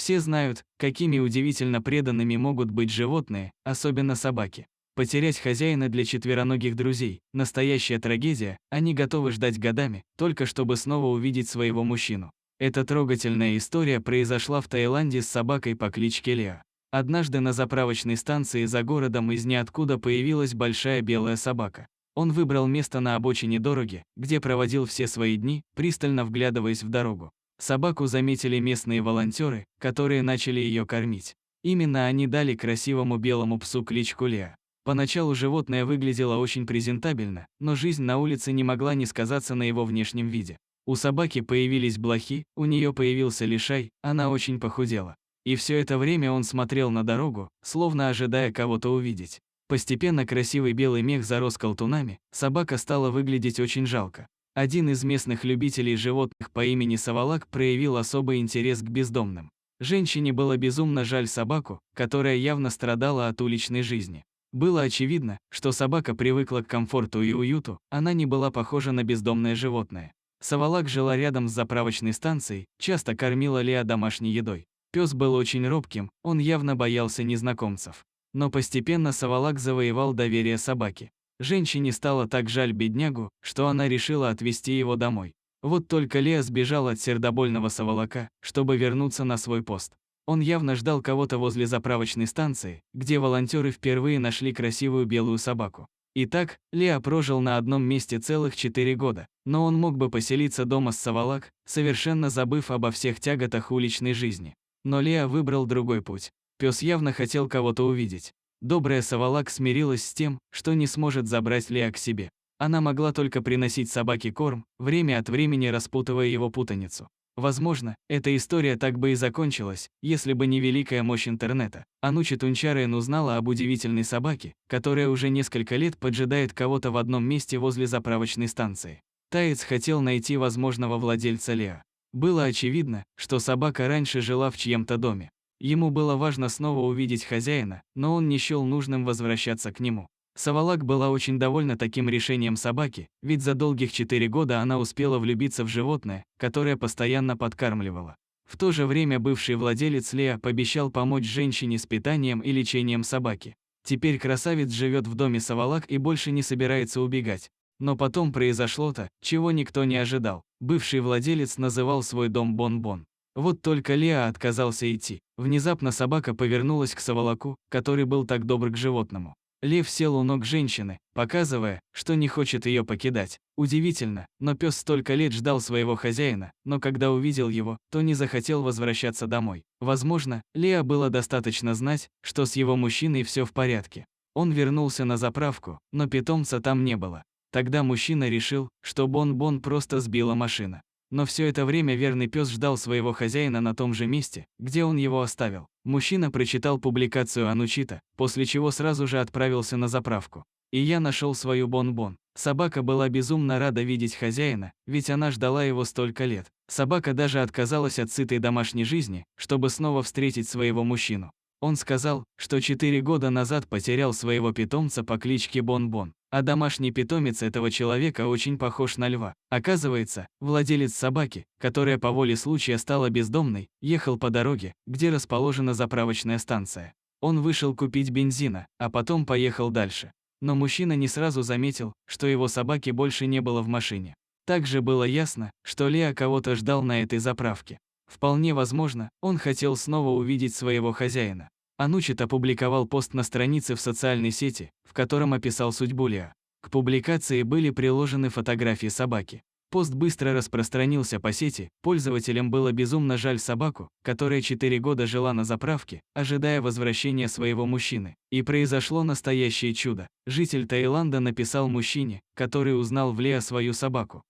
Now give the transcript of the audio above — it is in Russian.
Все знают, какими удивительно преданными могут быть животные, особенно собаки. Потерять хозяина для четвероногих друзей – настоящая трагедия, они готовы ждать годами, только чтобы снова увидеть своего мужчину. Эта трогательная история произошла в Таиланде с собакой по кличке Леа. Однажды на заправочной станции за городом из ниоткуда появилась большая белая собака. Он выбрал место на обочине дороги, где проводил все свои дни, пристально вглядываясь в дорогу. Собаку заметили местные волонтеры, которые начали ее кормить. Именно они дали красивому белому псу кличку Леа. Поначалу животное выглядело очень презентабельно, но жизнь на улице не могла не сказаться на его внешнем виде. У собаки появились блохи, у нее появился лишай, она очень похудела. И все это время он смотрел на дорогу, словно ожидая кого-то увидеть. Постепенно красивый белый мех зарос колтунами, собака стала выглядеть очень жалко. Один из местных любителей животных по имени Савалак проявил особый интерес к бездомным. Женщине было безумно жаль собаку, которая явно страдала от уличной жизни. Было очевидно, что собака привыкла к комфорту и уюту, она не была похожа на бездомное животное. Савалак жила рядом с заправочной станцией, часто кормила Леа домашней едой. Пес был очень робким, он явно боялся незнакомцев. Но постепенно Савалак завоевал доверие собаки. Женщине стало так жаль беднягу, что она решила отвезти его домой. Вот только Леа сбежал от сердобольного Савалака, чтобы вернуться на свой пост. Он явно ждал кого-то возле заправочной станции, где волонтеры впервые нашли красивую белую собаку. Итак, Леа прожил на одном месте целых 4 года, но он мог бы поселиться дома с Савалак, совершенно забыв обо всех тяготах уличной жизни. Но Леа выбрал другой путь. Пес явно хотел кого-то увидеть. Добрая Савалак смирилась с тем, что не сможет забрать Леа к себе. Она могла только приносить собаке корм, время от времени распутывая его путаницу. Возможно, эта история так бы и закончилась, если бы не великая мощь интернета. Анучи Тунчарен узнала об удивительной собаке, которая уже несколько лет поджидает кого-то в одном месте возле заправочной станции. Таец хотел найти возможного владельца Леа. Было очевидно, что собака раньше жила в чьем-то доме. Ему было важно снова увидеть хозяина, но он не счел нужным возвращаться к нему. Савалак была очень довольна таким решением собаки, ведь за долгих 4 года она успела влюбиться в животное, которое постоянно подкармливала. В то же время бывший владелец Леа пообещал помочь женщине с питанием и лечением собаки. Теперь красавец живет в доме Савалак и больше не собирается убегать. Но потом произошло то, чего никто не ожидал. Бывший владелец называл свой дом Бон-Бон. Вот только Леа отказался идти. Внезапно собака повернулась к Савалаку, который был так добр к животному. Лев сел у ног женщины, показывая, что не хочет ее покидать. Удивительно, но пес столько лет ждал своего хозяина, но когда увидел его, то не захотел возвращаться домой. Возможно, Леа было достаточно знать, что с его мужчиной все в порядке. Он вернулся на заправку, но питомца там не было. Тогда мужчина решил, что Бон-Бон просто сбила машина. Но все это время верный пес ждал своего хозяина на том же месте, где он его оставил. Мужчина прочитал публикацию Анучита, после чего сразу же отправился на заправку. И я нашел свою Бон-Бон. Собака была безумно рада видеть хозяина, ведь она ждала его столько лет. Собака даже отказалась от сытой домашней жизни, чтобы снова встретить своего мужчину. Он сказал, что 4 года назад потерял своего питомца по кличке Бон-Бон, а домашний питомец этого человека очень похож на льва. Оказывается, владелец собаки, которая по воле случая стала бездомной, ехал по дороге, где расположена заправочная станция. Он вышел купить бензина, а потом поехал дальше. Но мужчина не сразу заметил, что его собаки больше не было в машине. Также было ясно, что Леа кого-то ждал на этой заправке. Вполне возможно, он хотел снова увидеть своего хозяина. Анучит опубликовал пост на странице в социальной сети, в котором описал судьбу Леа. К публикации были приложены фотографии собаки. Пост быстро распространился по сети, пользователям было безумно жаль собаку, которая 4 года жила на заправке, ожидая возвращения своего мужчины. И произошло настоящее чудо. Житель Таиланда написал мужчине, который узнал в Леа свою собаку.